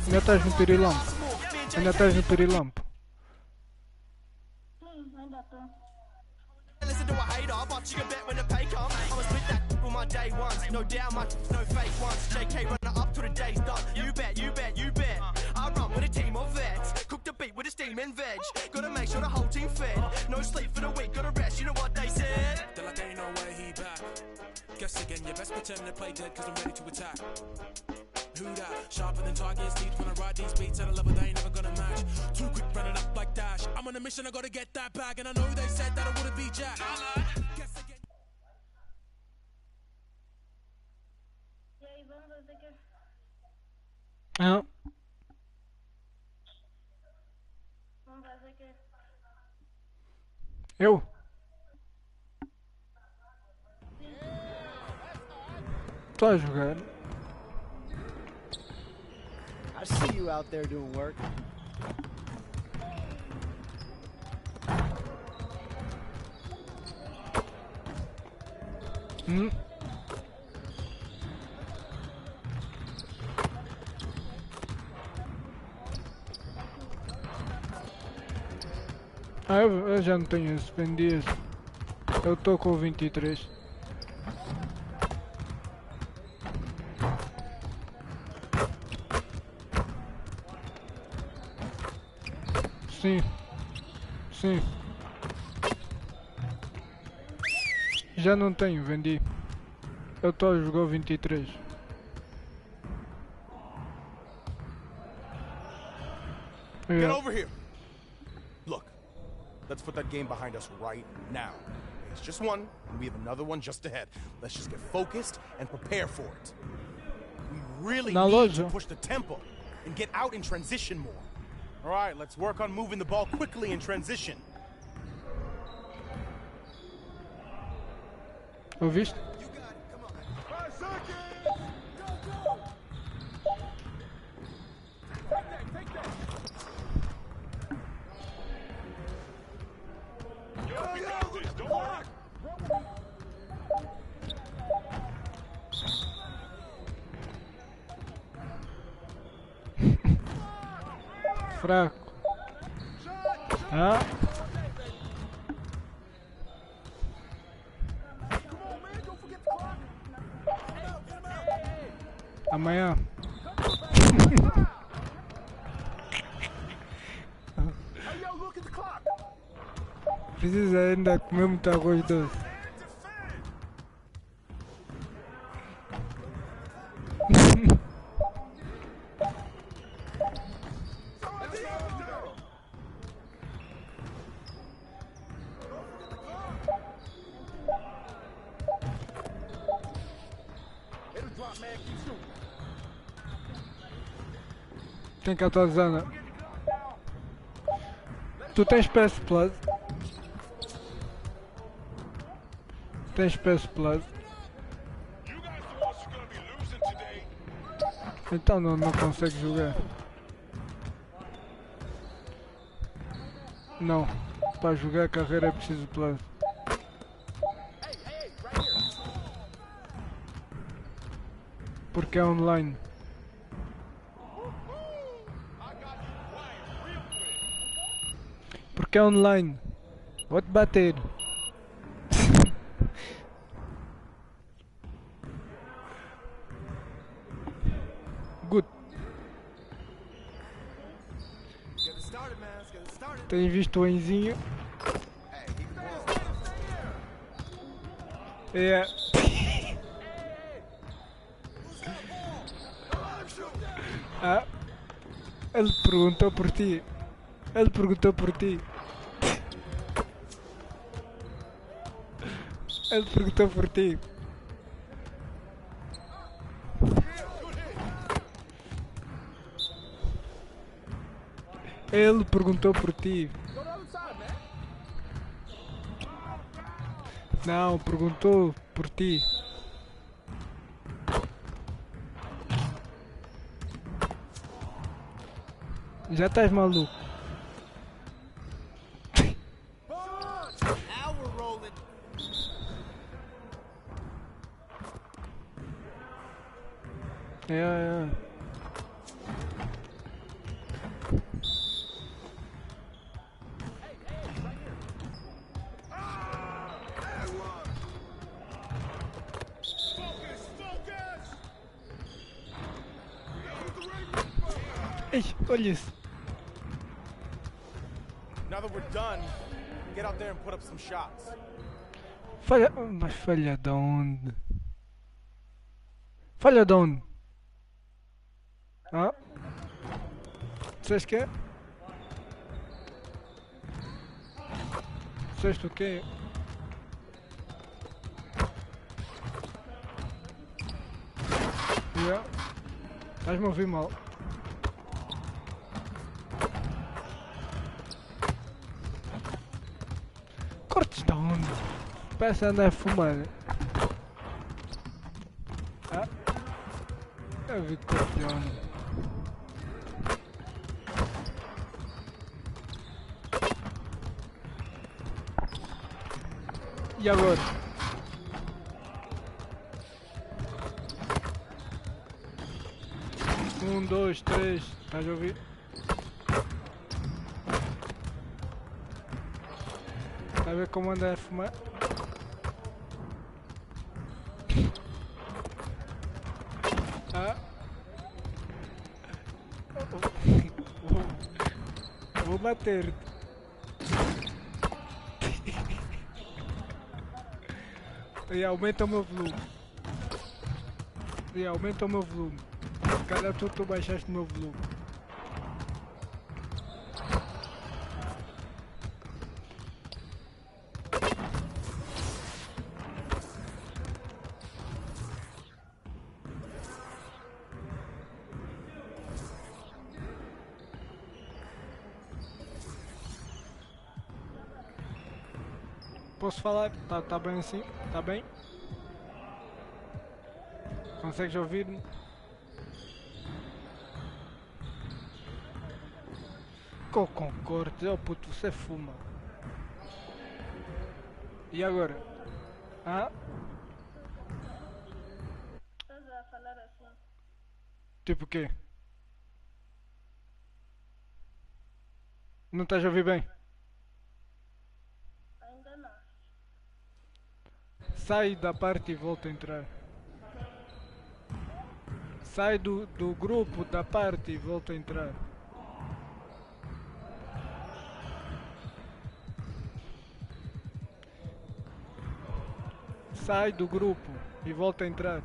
Ainda estás no pirilampo. Ainda estás no pirilampo. Ainda tô. Listen to a hater, but you can bet when the pay comes. I'ma split that with my day ones. No doubt, no fake ones. JK running up till the day's done. You bet, you bet, you bet. I run with a team of vets. Cook the beat with a steam and veg. Gotta make sure the whole team fed. No sleep for the week, gotta rest. You know what they said? They're like, ain't no way he back. Guess again, you best pretend to play dead, cause I'm ready to attack. Who that? Sharper than target speeds when I ride these beats at a level they ain't never gonna match. Too quick running up like Dash. I'm on a mission, I gotta get that bag. And I know they said that I wouldn't be Jack. Guess again. E aí, vamos fazer o quê? Não. Vamos fazer o quê? Eu? Tô a jogar. I see you out there doing work. Ah, eu já não tenho esse, vendi esse. Eu tô com o 23. Sim. Sim. Já não tenho, vendi. Eu tô a jogar o 23. Get over here! Look, let's put that game behind us right now. It's just one, and we have another one just ahead. Let's just get focused and prepare for it. We really need to push the tempo and get out in transition more. All right, let's work on moving the ball quickly in transition. Ouviste? You got it, come on. 5 seconds! Go, go! Take that! Fraco. Ah. Amanhã. Precisa ainda comer muito arroz doce. Tem 14 anos. Tu tens PS Plus? Tens PS Plus? Então não consegue jogar. Não. Para jogar a carreira é preciso Plus. Porque é online. Porque é online. Vou-te bater. Good. Tens visto o Enzinho? É. Ah. Ele perguntou por ti. Ele perguntou por ti. Ele perguntou por ti. Ele perguntou por ti. Não, perguntou por ti. Já estás maluco. É. Ei, olha isso. Now that we're done, get out there and put up some shots. Falha. Mas falha de onde? Falha de onde? Ah? Disseste que é? Disseste o quê? Yeah. Estás-me a ouvir mal. Cortes de onde? Parece andar a fumar. Ah? Eu vi cortes de onde? E agora? Um, dois, três. Estás a ouvir? Está a ver como anda a fumar? Ah. Vou bater-te. E aumenta o meu volume. E aumenta o meu volume. Cada tu baixaste o meu volume. Posso falar? Tá bem assim? Tá bem? Consegues ouvir-me? Com corte, oh puto, você fuma. E agora? Ah? Estás a falar assim? Tipo o quê? Não estás a ouvir bem? Ainda não. Sai da parte e volta a entrar. Sai do grupo da parte e volta a entrar. Sai do grupo e volta a entrar.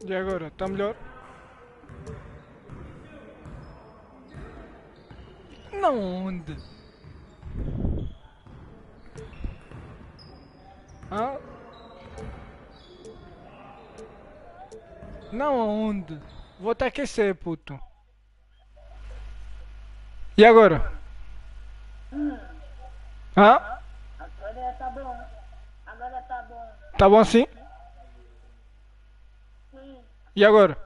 E agora? Está melhor? Não onde? Ah? Não aonde? Vou te aquecer, puto. E agora? Ah? Agora tá bom. Agora tá bom. Tá bom assim? Sim. E agora?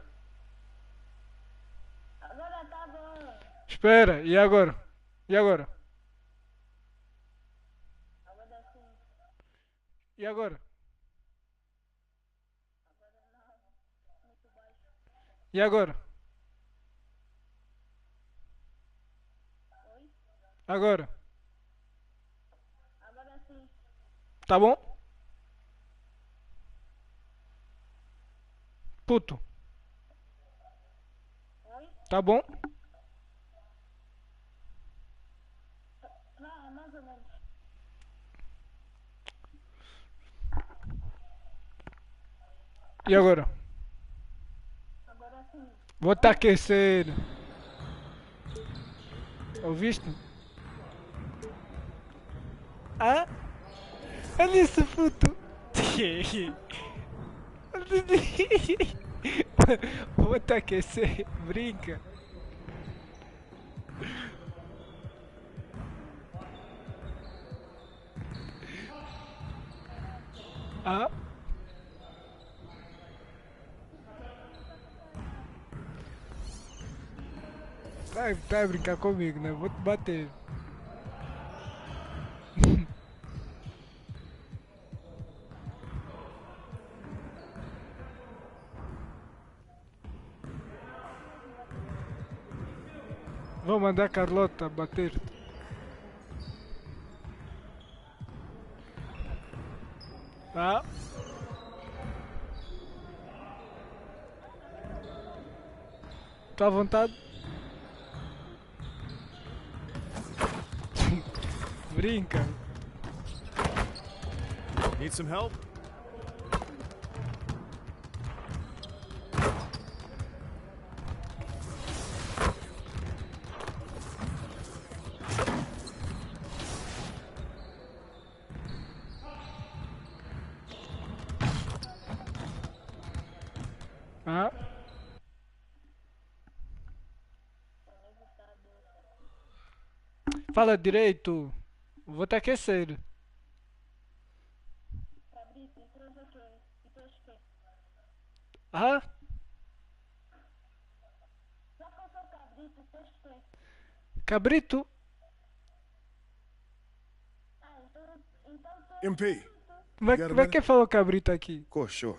Agora tá bom. Espera, e agora? E agora? Agora sim. E agora? Agora não. Muito baixo. E agora? Oi? Agora? Agora sim. Tá bom? Puto. Tá bom? Não, mais ou menos. E agora? Agora sim. Vou te aquecer. Ouviste? Ah? Olha esse puto. Vou te aquecer. Brinca. Ah? Tá a brincar comigo, né? Vou te bater. Vou mandar a Carlota bater. Tá? Tá à vontade? Brinca. Need some help? Ah? Fala direito. Vou te aquecer. Cabrito, entrou aqui. E tu acha que? Ah? Já que eu sou cabrito, tu acha que? Cabrito? Ah, então tu... MP, Como é que falou cabrito aqui? of course, sure.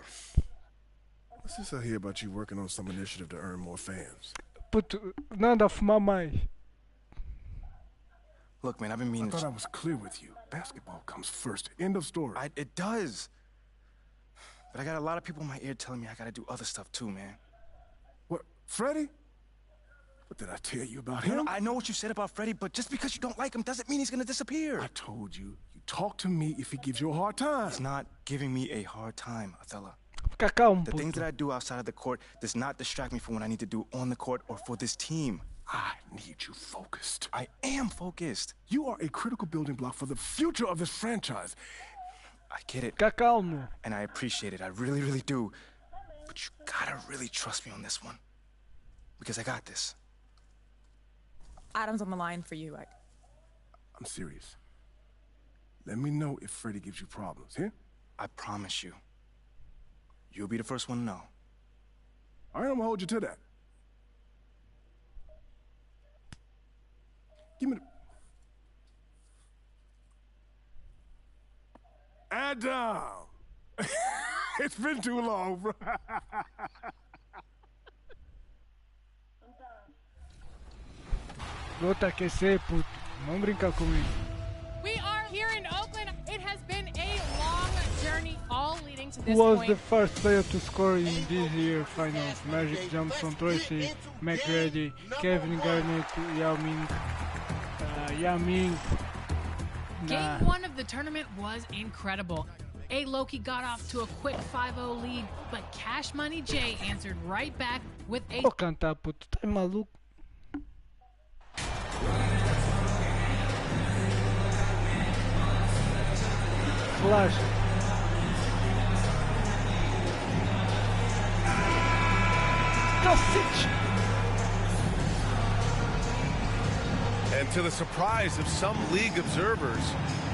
What's this I hear about you working on some initiative to earn more fans? Puto, não anda a fumar mais. Look, man, I've been I meaning thought I was clear with you. Basketball comes first. End of story. It does. But I got a lot of people in my ear telling me I gotta do other stuff too, man. What, Freddie? What did I tell you about No, him? I know what you said about Freddie, but just because you don't like him doesn't mean he's gonna disappear. I told you, you talk to me if he gives you a hard time. He's not giving me a hard time, Othello. Fica calmo, The things puto. that I do outside of the court does not distract me from what I need to do on the court or for this team. I need you focused. I am focused. You are a critical building block for the future of this franchise. I get it, Fica calmo. and I appreciate it. I really, really do. But you gotta really trust me on this one. Because I got this. Adam's on the line for you. I'm serious. Let me know if Freddie gives you problems, here? I promise you. You'll be the first one to know. All right, I'm gonna hold you to that. Give me the... Adam! It's been too long, bro. Vou te aquecer, puto. Não brincar comigo. We are here in Oakland. It has been a long journey, all leading to Who this was point. the first player to score in this year's finals? Magic Johnson, Tracy, McGrady, Kevin Garnett, Yao Ming. Nah. Game one of the tournament was incredible. A. Loki got off to a quick 5-0 lead, but Cash Money J answered right back with a Vou cantar, puto. Tá maluco? Flash. Cacete! And to the surprise of some league observers,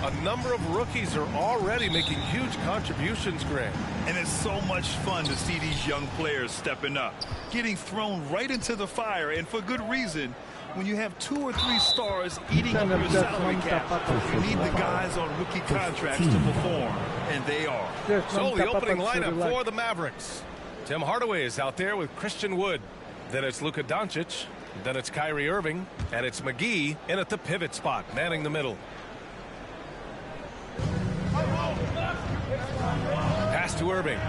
a number of rookies are already making huge contributions, Grant. And it's so much fun to see these young players stepping up, getting thrown right into the fire, and for good reason. When you have 2 or 3 stars eating up your salary cap, you need the guys on rookie contracts to perform, and they are. So the opening lineup for the Mavericks. Tim Hardaway is out there with Christian Wood. Then it's Luka Doncic. Then it's Kyrie Irving. And it's McGee in at the pivot spot, manning the middle. Pass to Irving.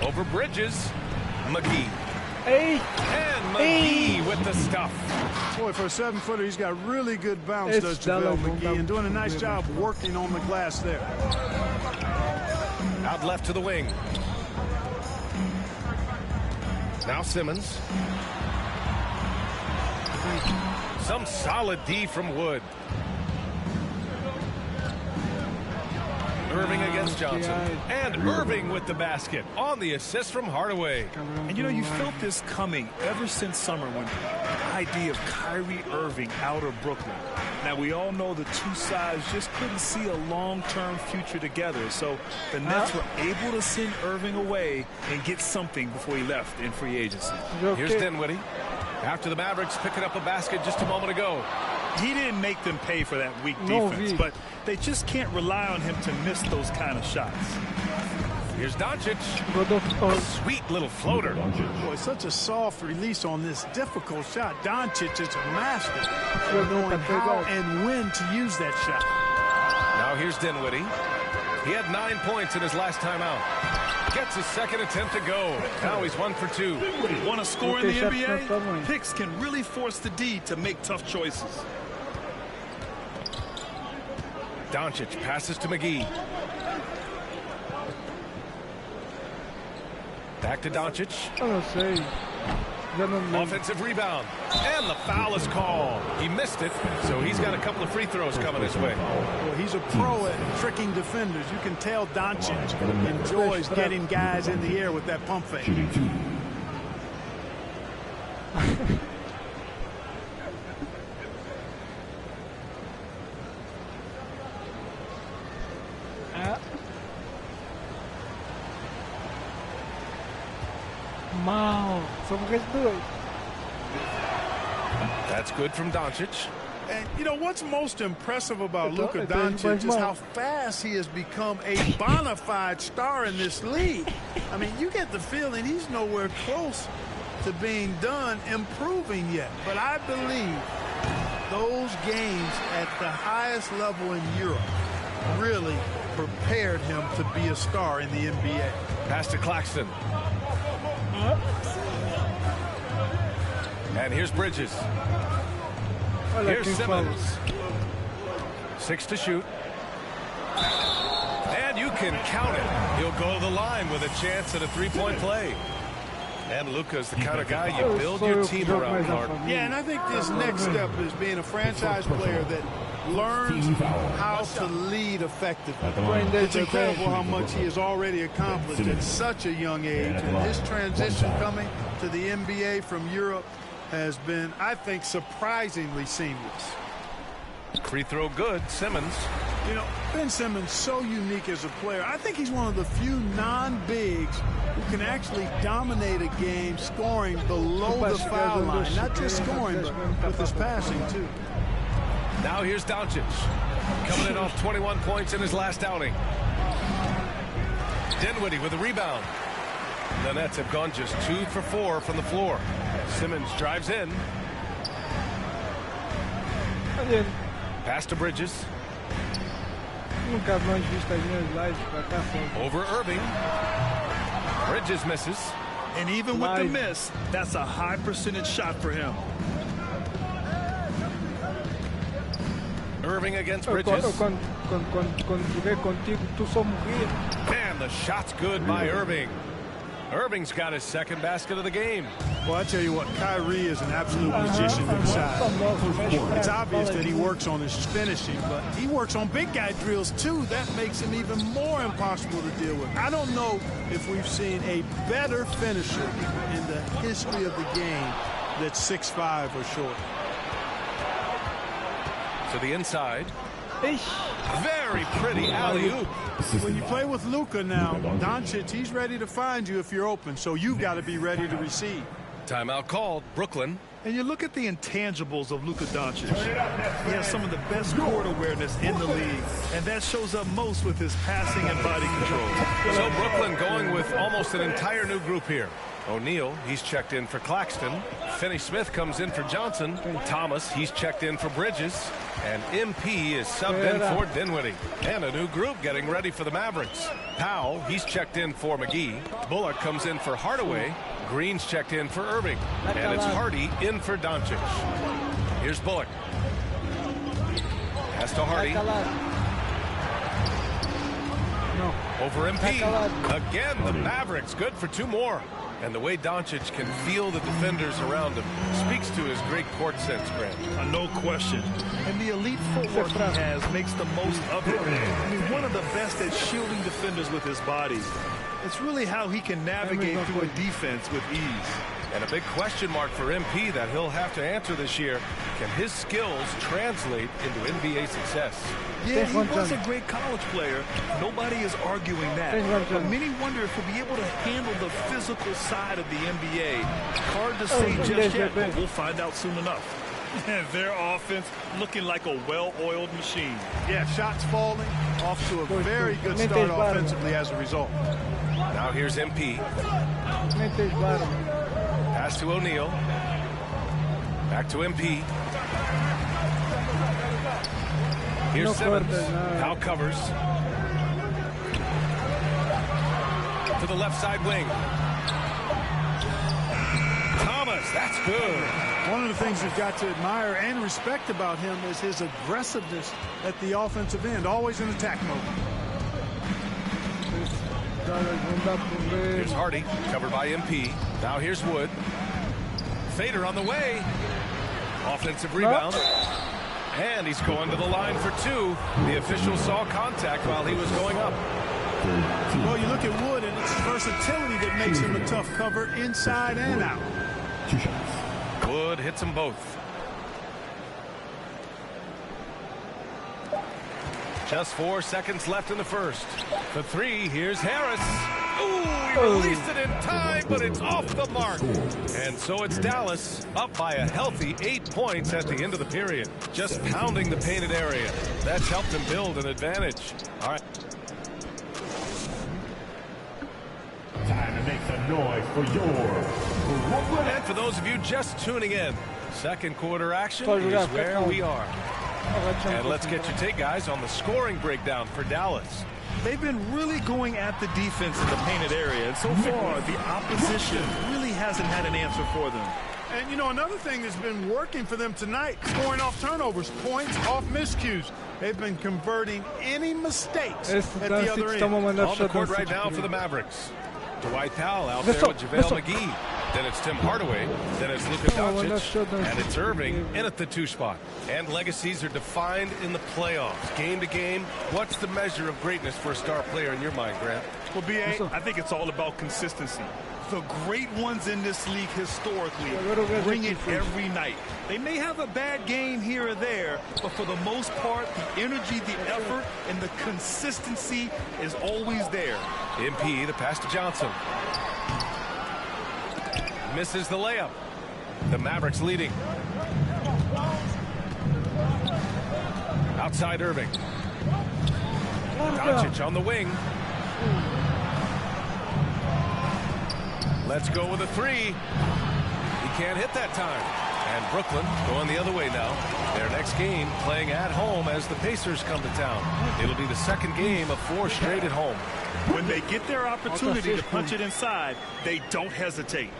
Over Bridges. McGee. Hey. And McGee with the stuff. Boy, for a 7-footer, he's got really good bounce, does JaVale McGee, and doing a nice job working on the glass there. Out left to the wing. Now Simmons. Some solid D from Wood. Irving against Johnson. And Irving with the basket on the assist from Hardaway. And you know, you felt this coming ever since summer when the idea of Kyrie Irving out of Brooklyn. Now, we all know the two sides just couldn't see a long-term future together. So the Nets were able to send Irving away and get something before he left in free agency. Here's Dinwiddie. After the Mavericks picking up a basket just a moment ago. He didn't make them pay for that weak defense, but they just can't rely on him to miss those kind of shots. Here's Doncic. Sweet little floater. Boy, such a soft release on this difficult shot. Doncic is a master of knowing how and when to use that shot. Now here's Dinwiddie. He had 9 points in his last time out. Gets his second attempt to go. Now he's 1 for 2. Want to score in the NBA? Picks can really force the D to make tough choices. Doncic passes to McGee. Back to Doncic. Offensive rebound. And the foul is called. He missed it, so he's got a couple of free throws coming his way. Well, he's a pro at tricking defenders. You can tell Doncic enjoys getting guys in the air with that pump fake. That's good from Doncic. And, you know, what's most impressive about Luka Doncic is how fast he has become a bona fide star in this league. I mean, you get the feeling he's nowhere close to being done improving yet. But I believe those games at the highest level in Europe really prepared him to be a star in the NBA. Pass to Claxton. And here's Bridges. Here's Simmons. 6 to shoot. And you can count it. He'll go to the line with a chance at a three-point play. And Luka's the kind of guy you build your team around, Clark. Yeah, and I think this next step is being a franchise player that learns how to lead effectively. It's incredible how much he has already accomplished at such a young age. And his transition coming to the NBA from Europe has been, I think, surprisingly seamless. Free throw good, Simmons. You know, Ben Simmons, so unique as a player. I think he's one of the few non-bigs who can actually dominate a game scoring below the foul line. Not just scoring, but with his passing, too. Now here's Doncic. Coming in off 21 points in his last outing. Dinwiddie with a rebound. The Nets have gone just 2 for 4 from the floor. Simmons drives in. Pass to Bridges. Over Irving. Bridges misses. And even with the miss, that's a high percentage shot for him. Irving against Bridges. And the shot's good by Irving. Irving's got his second basket of the game. Well, I tell you what, Kyrie is an absolute magician inside. It's obvious that he works on his finishing, but he works on big guy drills too. That makes him even more impossible to deal with. I don't know if we've seen a better finisher in the history of the game that's 6'5" or shorter. To the inside. Very pretty alley-oop. When you play with Luka now, Doncic, he's ready to find you if you're open, so you've got to be ready to receive. Timeout called, Brooklyn. And you look at the intangibles of Luka Doncic. He has some of the best court awareness in the league, and that shows up most with his passing and body control. So Brooklyn going with almost an entire new group here. O'Neal, he's checked in for Claxton. Finney-Smith comes in for Johnson. Thomas, he's checked in for Bridges. And MP is subbed in for Dinwiddie. And a new group getting ready for the Mavericks. Powell, he's checked in for McGee. Bullock comes in for Hardaway. Green's checked in for Irving. And it's Hardy in for Doncic. Here's Bullock. Pass to Hardy. Over MP. Again, the Mavericks good for 2 more. And the way Doncic can feel the defenders around him speaks to his great court sense, Grant. No question. And the elite footwork he has makes the most of it. I mean, one of the best at shielding defenders with his body. It's really how he can navigate through a defense with ease. And a big question mark for MP that he'll have to answer this year. Can his skills translate into NBA success? Yeah, he was a great college player. Nobody is arguing that. But many wonder if he'll be able to handle the physical side of the NBA. Hard to say just yet, but we'll find out soon enough. Their offense looking like a well-oiled machine. Yeah, shots falling. Off to a very good start offensively as a result. Now here's MP. Pass to O'Neal. Back to MP. Here's Simmons. Now covers. To the left side wing. Thomas, that's good. One of the things you've got to admire and respect about him is his aggressiveness at the offensive end, always in attack mode. Here's Hardy, covered by MP. Now here's Wood. Fader on the way. Offensive rebound. And he's going to the line for 2. The official saw contact while he was going up. Well, you look at Wood, and it's versatility that makes him a tough cover inside and out. Wood hits them both. Just 4 seconds left in the first. For 3, here's Harris. Ooh, he released it in time, but it's off the mark. And so it's Dallas up by a healthy 8 points at the end of the period. Just pounding the painted area. That's helped them build an advantage. All right. Time to make some noise for your... And for those of you just tuning in, second quarter action is where we are. And let's get your take, guys, on the scoring breakdown for Dallas. They've been really going at the defense in the painted area, and so far the opposition really hasn't had an answer for them. And, you know, another thing that's been working for them tonight, scoring off turnovers, points off miscues. They've been converting any mistakes at the other end. On the court right now for the Mavericks. Dwight Powell out there with JaVale McGee. Then it's Tim Hardaway. Then it's Luka Doncic. And it's Irving in at the 2 spot. And legacies are defined in the playoffs. Game to game, what's the measure of greatness for a star player in your mind, Grant? Well, B.A., I think it's all about consistency. The great ones in this league historically bring it every night. They may have a bad game here or there, but for the most part, the energy, the effort, and the consistency is always there. MP, the pass to Johnson. Misses the layup. The Mavericks leading. Outside Irving. Doncic on the wing. Let's go with a 3. He can't hit that time. And Brooklyn going the other way now. Their next game playing at home as the Pacers come to town. It'll be the second game of 4 straight at home. When they get their opportunity to punch it inside, they don't hesitate.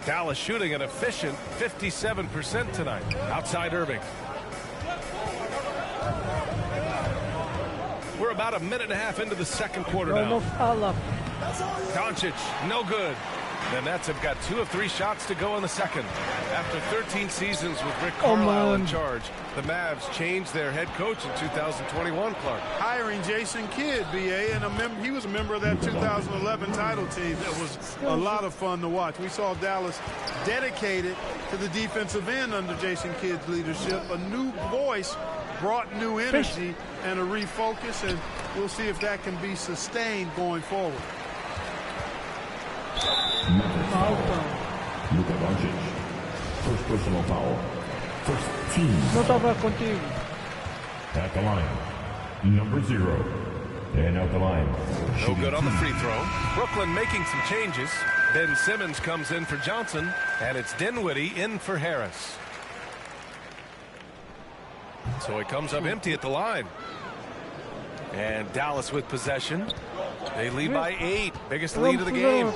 Dallas shooting an efficient 57% tonight. Outside Irving. We're about a minute and a half into the second quarter now. Doncic, no good. The Nets have got 2 of 3 shots to go in the second. After 13 seasons with Rick Carlisle in charge, the Mavs changed their head coach in 2021, Clark. Hiring Jason Kidd, B.A., and he was a member of that 2011 title team. It was a lot of fun to watch. We saw Dallas dedicated to the defensive end under Jason Kidd's leadership. A new voice brought new energy and a refocus, and we'll see if that can be sustained going forward. Luka Doncic. First personal foul. First team. At the line. Number 0. And out the line. No good on the free throw. Brooklyn making some changes. Ben Simmons comes in for Johnson, and it's Dinwiddie in for Harris. So he comes up empty at the line. And Dallas with possession. They lead by 8. Biggest lead of the game.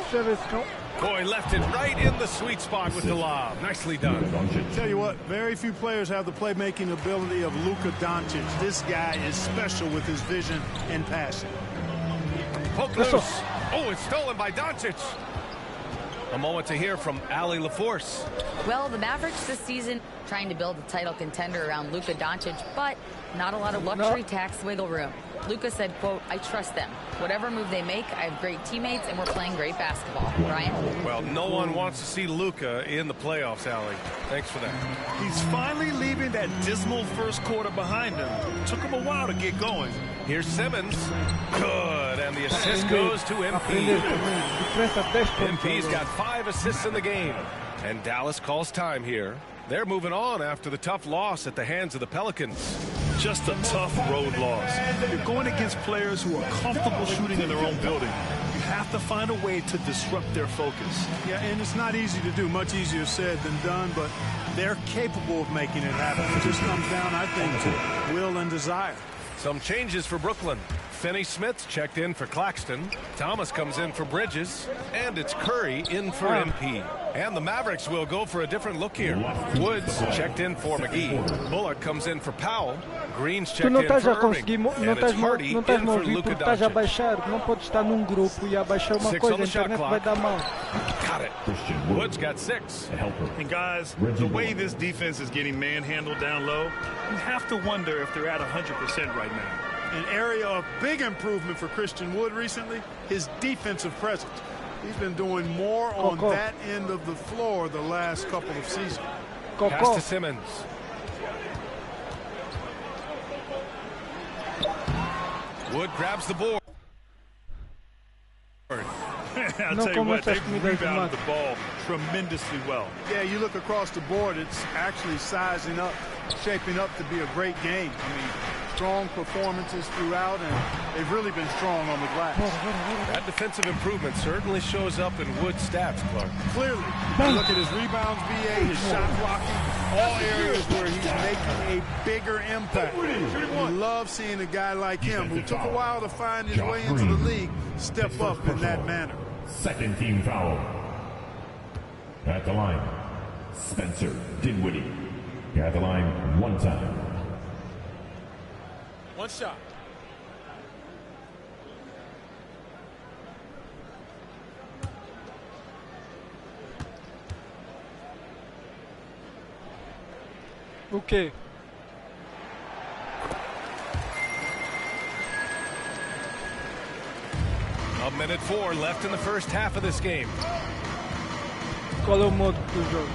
Boy, left it right in the sweet spot with the lob. Nicely done. Tell you what, very few players have the playmaking ability of Luka Doncic. This guy is special with his vision and passing. Poke loose. Oh, it's stolen by Doncic. A moment to hear from Allie LaForce. Well, the Mavericks this season trying to build a title contender around Luka Doncic, but not a lot of luxury tax wiggle room. Luka said, quote, "I trust them. Whatever move they make, I have great teammates, and we're playing great basketball." Ryan? Well, no one wants to see Luka in the playoffs, Allie. Thanks for that. He's finally leaving that dismal first quarter behind him. Took him a while to get going. Here's Simmons. Good, and the assist goes to MP. MP's got 5 assists in the game. And Dallas calls time here. They're moving on after the tough loss at the hands of the Pelicans. Just a tough road loss. You're going against players who are comfortable shooting in their own building. You have to find a way to disrupt their focus. Yeah, and it's not easy to do. Much easier said than done, but they're capable of making it happen. It just comes down, I think, to will and desire. Some changes for Brooklyn. Finney Smith checked in for Claxton. Thomas comes in for Bridges. And it's Curry in for MP. And the Mavericks will go for a different look here. Woods checked in for McGee. Bullock comes in for Powell. Green's checked in for Irving. And it's Hardy in for Luka Doncic. Não pode estar num grupo e abaixar uma coisa, a internet vai dar mal. Got it. Woods got 6. And guys, the way this defense is getting manhandled down low, you have to wonder if they're at 100% right now. An area of big improvement for Christian Wood recently, his defensive presence. He's been doing more on that end of the floor the last couple of seasons. Pass to Simmons. Wood grabs the board. I'll tell you what, they rebounded the ball tremendously well. Yeah, you look across the board, it's actually sizing up, shaping up to be a great game. I mean, strong performances throughout, and they've really been strong on the glass. That defensive improvement certainly shows up in Wood's stats, Clark. Clearly. You look at his rebounds, BA, his shot blocking, all areas where he's making a bigger impact. You love seeing a guy like him, who took a while to find his way into the league, step up in that manner. Second team foul. At the line, Spencer Dinwiddie. At the line, one time. One shot. Okay. A minute 4 left in the first half of this game. Qual é o modo do jogo?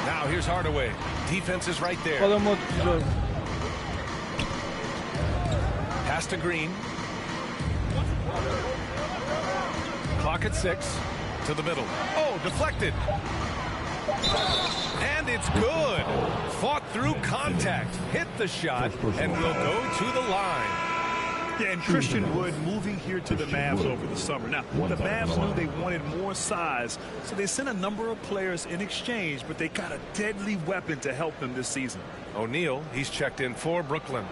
Now here's Hardaway. Defense is right there. Qual é o modo do jogo? Pass to Green. Clock at 6. To the middle. Oh, deflected. And it's good. Fought through contact. Hit the shot and will go to the line. Yeah, and Christian Wood moving here to the Mavs over the summer. Now, the Mavs knew they wanted more size, so they sent a number of players in exchange, but they got a deadly weapon to help them this season. O'Neal, he's checked in for Brooklyn.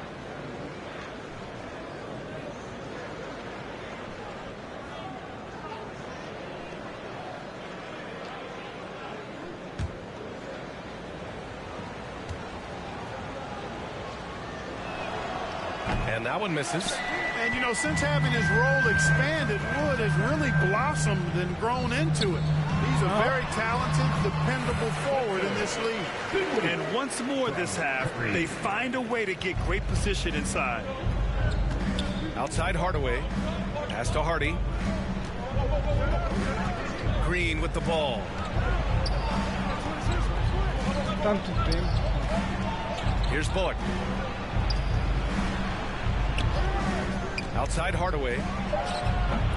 And that one misses. And, you know, since having his role expanded, Wood has really blossomed and grown into it. He's a very talented, dependable forward in this league. And once more this half, they find a way to get great position inside. Outside Hardaway. Pass to Hardy. Green with the ball. Here's Bullock. Outside Hardaway.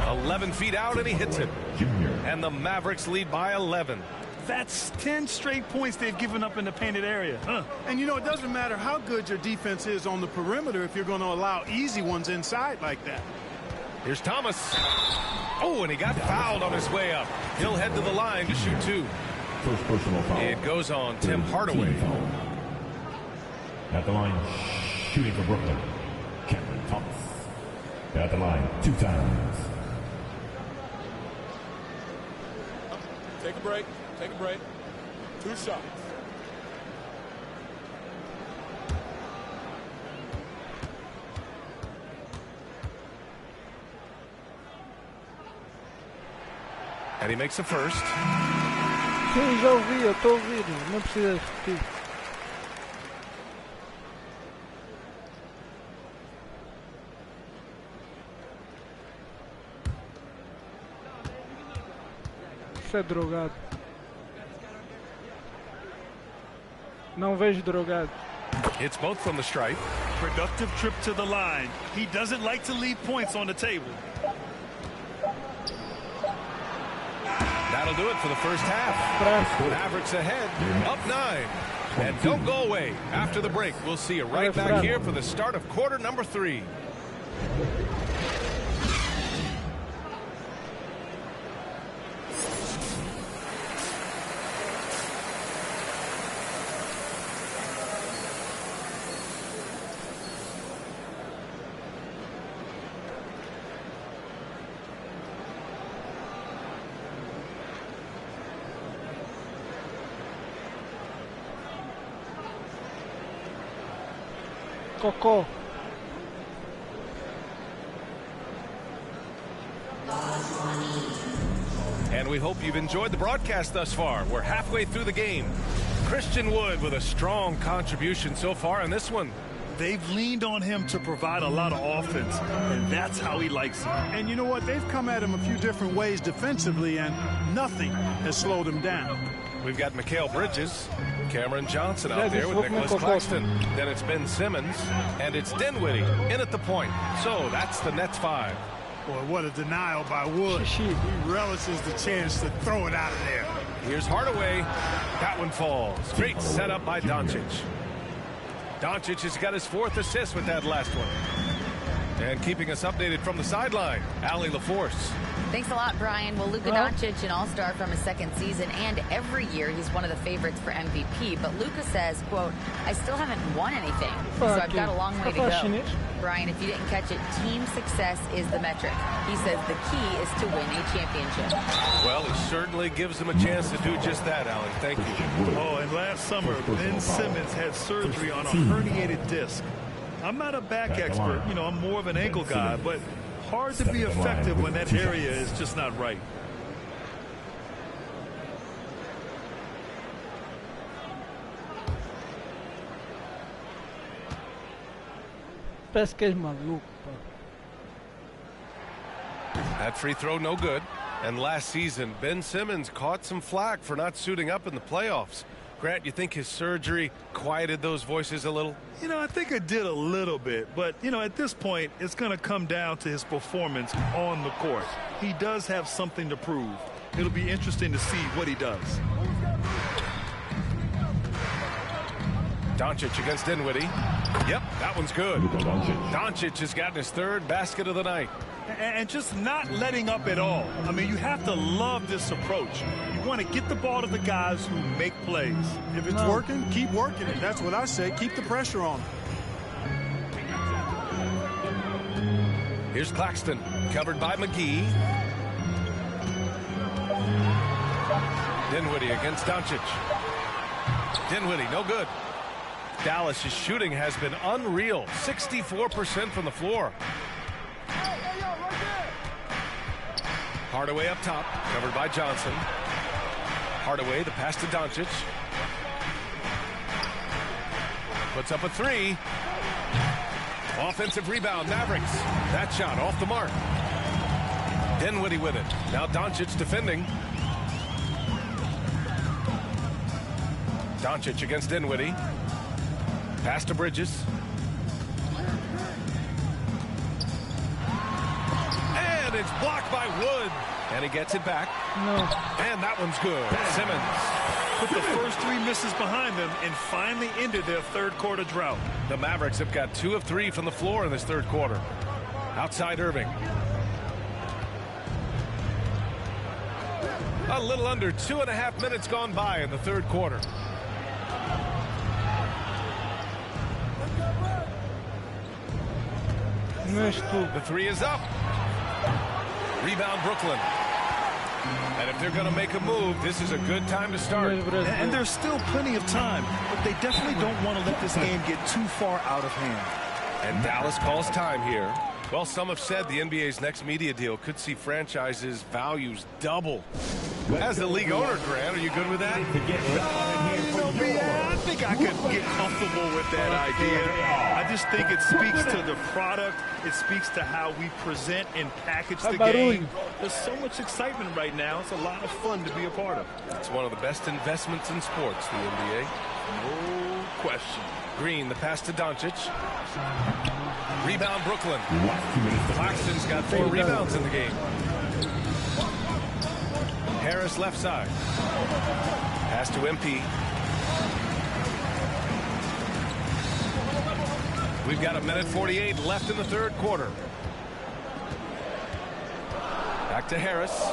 11 feet out, and he hits it. And the Mavericks lead by 11. That's 10 straight points they've given up in the painted area. And, you know, it doesn't matter how good your defense is on the perimeter if you're going to allow easy ones inside like that. Here's Thomas. Oh, and he got fouled on his way up. He'll head to the line to shoot 2. First personal foul. It goes on Tim Hardaway. At the line, shooting for Brooklyn, Cameron Thomas. At the line, 2 times. Take a break. Take a break. 2 shots. And he makes the first. Sim, já ouvi, eu estou a ouvir. Não precisa repetir. Isso é drogado. Não vejo drogado. It's both from the stripe. Productive trip to the line. He doesn't like to leave points on the table. That'll do it for the first half. Mavericks ahead, up 9. And don't go away. After the break, we'll see you right back here for the start of quarter number 3. Cocô. And we hope you've enjoyed the broadcast thus far. We're halfway through the game. Christian Wood with a strong contribution so far in this one. They've leaned on him to provide a lot of offense, and that's how he likes it. And you know what? They've come at him a few different ways defensively, and nothing has slowed him down. We've got Mikal Bridges, Cameron Johnson out there with Nicholas Claxton. Then it's Ben Simmons, and it's Dinwiddie in at the point. So that's the Nets 5. Boy, what a denial by Wood. He relishes the chance to throw it out of there. Here's Hardaway. That one falls. Great setup by Doncic. Doncic has got his 4th assist with that last one. And keeping us updated from the sideline, Allie LaForce. Thanks a lot, Brian. Well, Luka Doncic, an all-star from his 2nd season, and every year he's one of the favorites for MVP. But Luka says, quote, I still haven't won anything, so I've got a long way to go. Brian, if you didn't catch it, team success is the metric. He says the key is to win a championship. Well, it certainly gives him a chance to do just that, Allie. Thank you. Oh, and last summer, Ben Simmons had surgery on a herniated disc. I'm not a back expert. You know, I'm more of an ankle guy, but hard to be effective when that area is just not right. Parece que és maluco, pá. That free throw no good. And last season, Ben Simmons caught some flack for not suiting up in the playoffs. Grant, you think his surgery quieted those voices a little? You know, I think it did a little bit. But, you know, at this point, it's going to come down to his performance on the court. He does have something to prove. It'll be interesting to see what he does. Doncic against Dinwiddie. Yep, that one's good. Doncic has gotten his 3rd basket of the night. And just not letting up at all. I mean, you have to love this approach. You want to get the ball to the guys who make plays. If it's working, keep working it. That's what I say. Keep the pressure on. Here's Claxton, covered by McGee. Dinwiddie against Doncic. Dinwiddie, no good. Dallas's shooting has been unreal. 64% from the floor. Hardaway up top, covered by Johnson. Hardaway, the pass to Doncic. Puts up a 3. Offensive rebound, Mavericks. That shot off the mark. Dinwiddie with it. Now Doncic defending. Doncic against Dinwiddie. Pass to Bridges. And it's blocked by Wood. And he gets it back. No. And that one's good. Simmons. Put the first 3 misses behind them and finally ended their 3rd quarter drought. The Mavericks have got 2 of 3 from the floor in this 3rd quarter. Outside Irving. A little under 2.5 minutes gone by in the third quarter. The three is up. Rebound Brooklyn. And if they're going to make a move, this is a good time to start. And there's still plenty of time, but they definitely don't want to let this game get too far out of hand. And Dallas calls time here. Well, some have said the NBA's next media deal could see franchises' values double. As the league owner, Grant, are you good with that? I think I could get comfortable with that idea. I just think it speaks to the product. It speaks to how we present and package the game. There's so much excitement right now. It's a lot of fun to be a part of. It's one of the best investments in sports, the NBA. No question. Green, the pass to Doncic. Rebound Brooklyn. Claxton's got 4 rebounds in the game. Harris left side. Pass to MP. We've got 1:48 left in the third quarter. Back to Harris.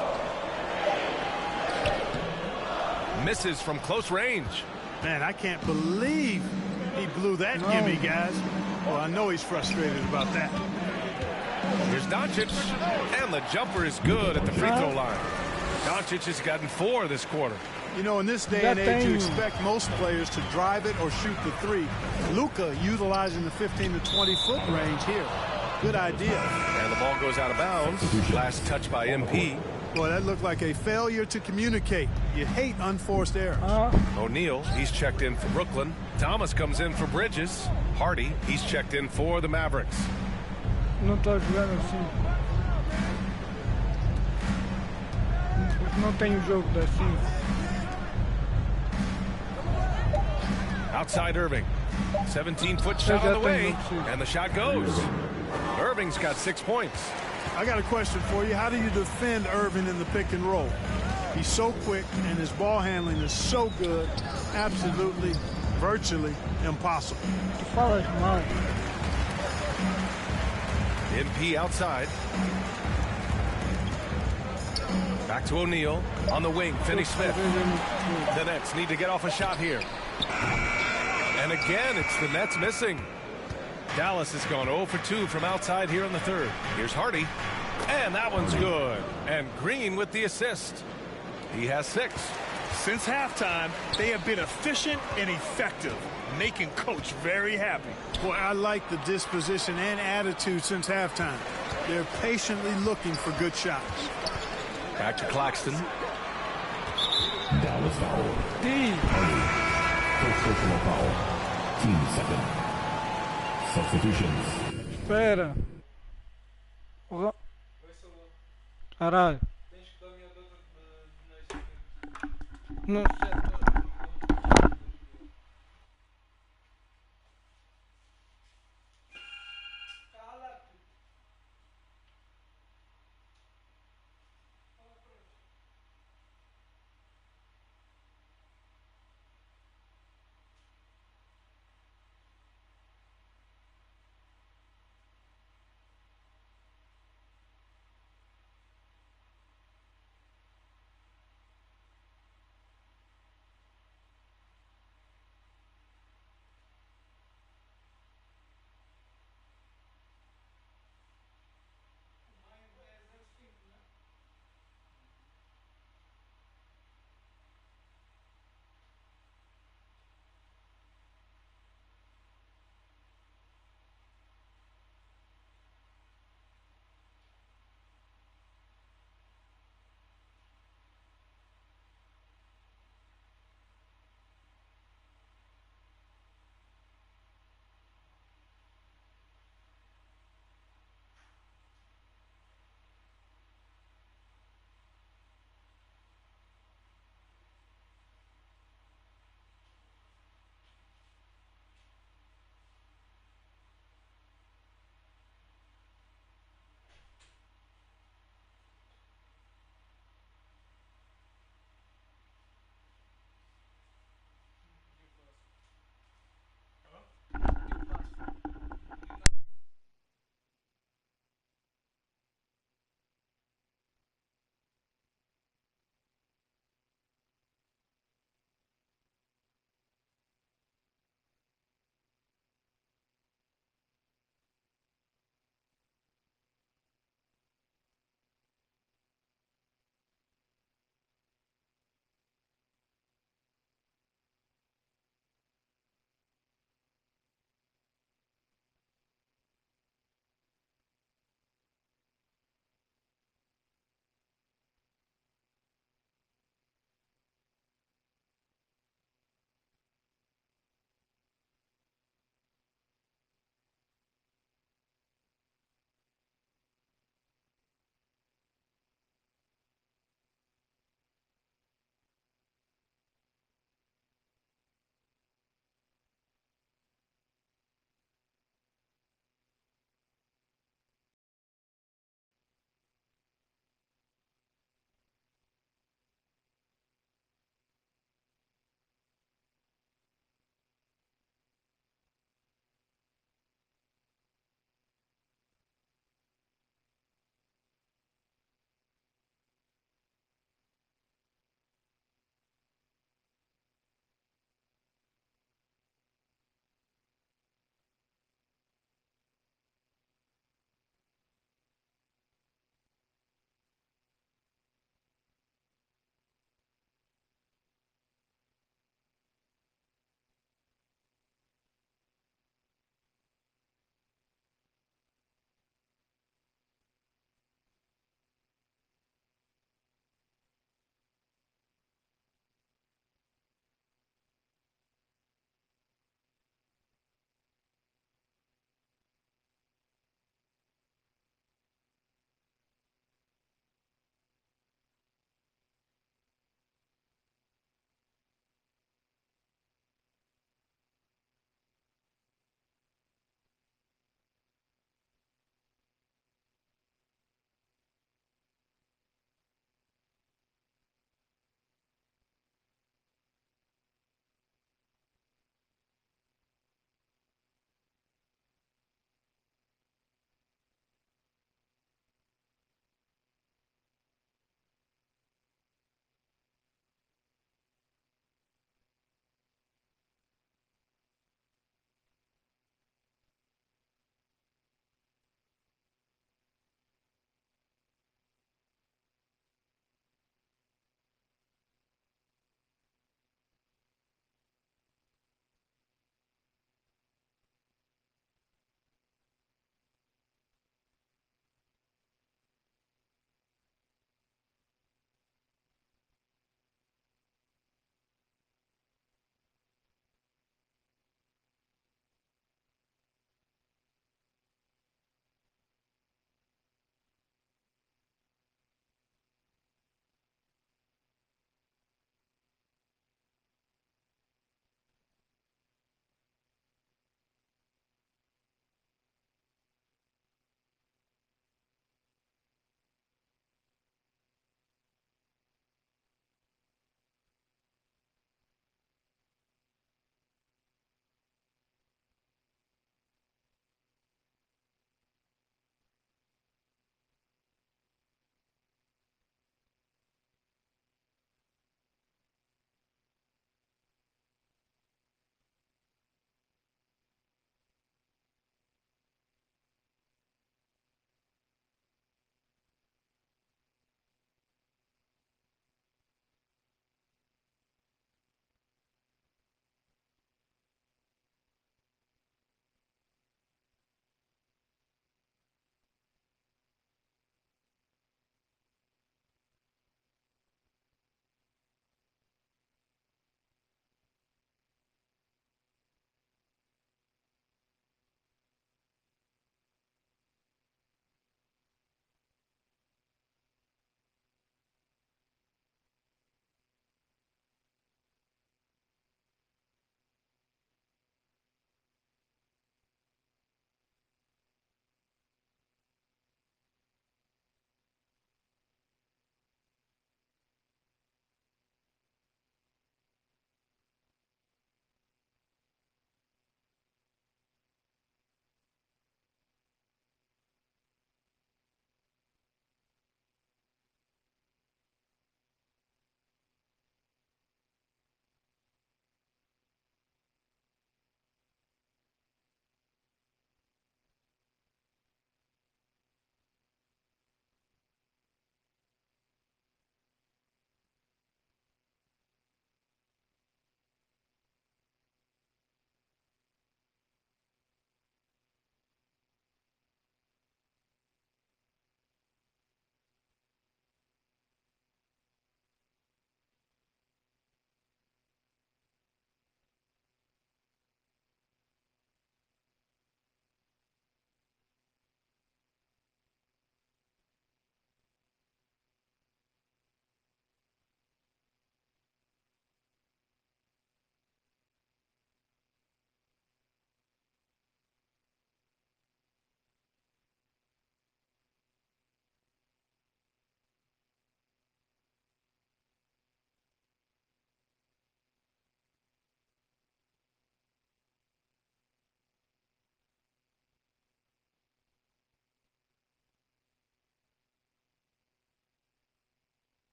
Misses from close range. Man, I can't believe he blew that gimme, guys. Well, I know he's frustrated about that. Here's Doncic, and the jumper is good at the free throw line. Doncic has gotten 4 this quarter. You know, in this day and age, you expect most players to drive it or shoot the three. Luka utilizing the 15 to 20-foot range here. Good idea. And the ball goes out of bounds. Last touch by MP. Boy, that looked like a failure to communicate. You hate unforced errors. O'Neal, he's checked in for Brooklyn. Thomas comes in for Bridges. Hardy, he's checked in for the Mavericks. Não tô jogando assim. Não tem jogo assim. Outside Irving. 17-foot shot on the way. And the shot goes. Irving's got 6 points. I got a question for you. How do you defend Irving in the pick and roll? He's so quick, and his ball handling is so good. Absolutely, virtually impossible. MP outside. Back to O'Neal. On the wing, Finney-Smith. The Nets need to get off a shot here. And again, it's the Nets missing. Dallas has gone 0 for 2 from outside here in the third. Here's Hardy. And that one's good. And Green with the assist. He has 6. Since halftime, they have been efficient and effective, making Coach very happy. Boy, I like the disposition and attitude since halftime. They're patiently looking for good shots. Back to Claxton. Dallas foul. First personal foul. Team second. Substitutions. Espera. Caralho. Não sei.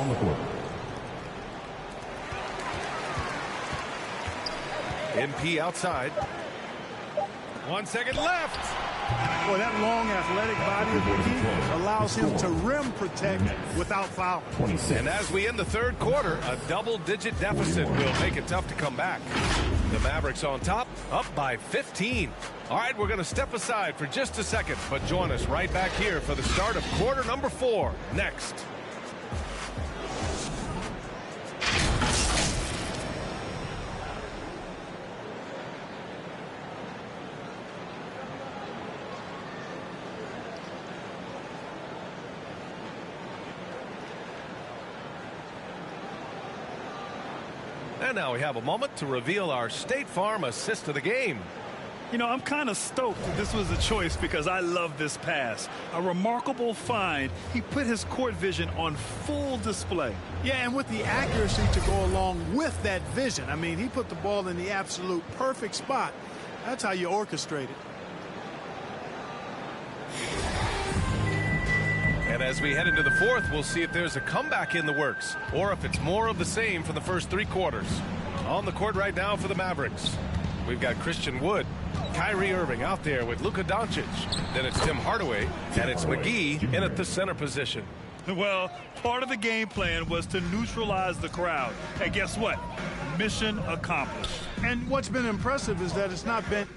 on the court. MP outside. 1 second left. Boy, that long athletic body of McGee allows him to rim protect without fouling. And as we end the third quarter, a double-digit deficit will make it tough to come back. The Mavericks on top, up by 15. All right, we're going to step aside for just a second, but join us right back here for the start of quarter number 4 next. And now we have a moment to reveal our State Farm assist of the game. You know, I'm kind of stoked that this was a choice because I love this pass. A remarkable find. He put his court vision on full display. Yeah, and with the accuracy to go along with that vision. I mean, he put the ball in the absolute perfect spot. That's how you orchestrate it. And as we head into the fourth, we'll see if there's a comeback in the works or if it's more of the same for the first 3 quarters. On the court right now for the Mavericks, we've got Christian Wood, Kyrie Irving out there with Luka Doncic. Then it's Tim Hardaway, and it's McGee in at the center position. Well, part of the game plan was to neutralize the crowd. And guess what? Mission accomplished. And what's been impressive is that it's not been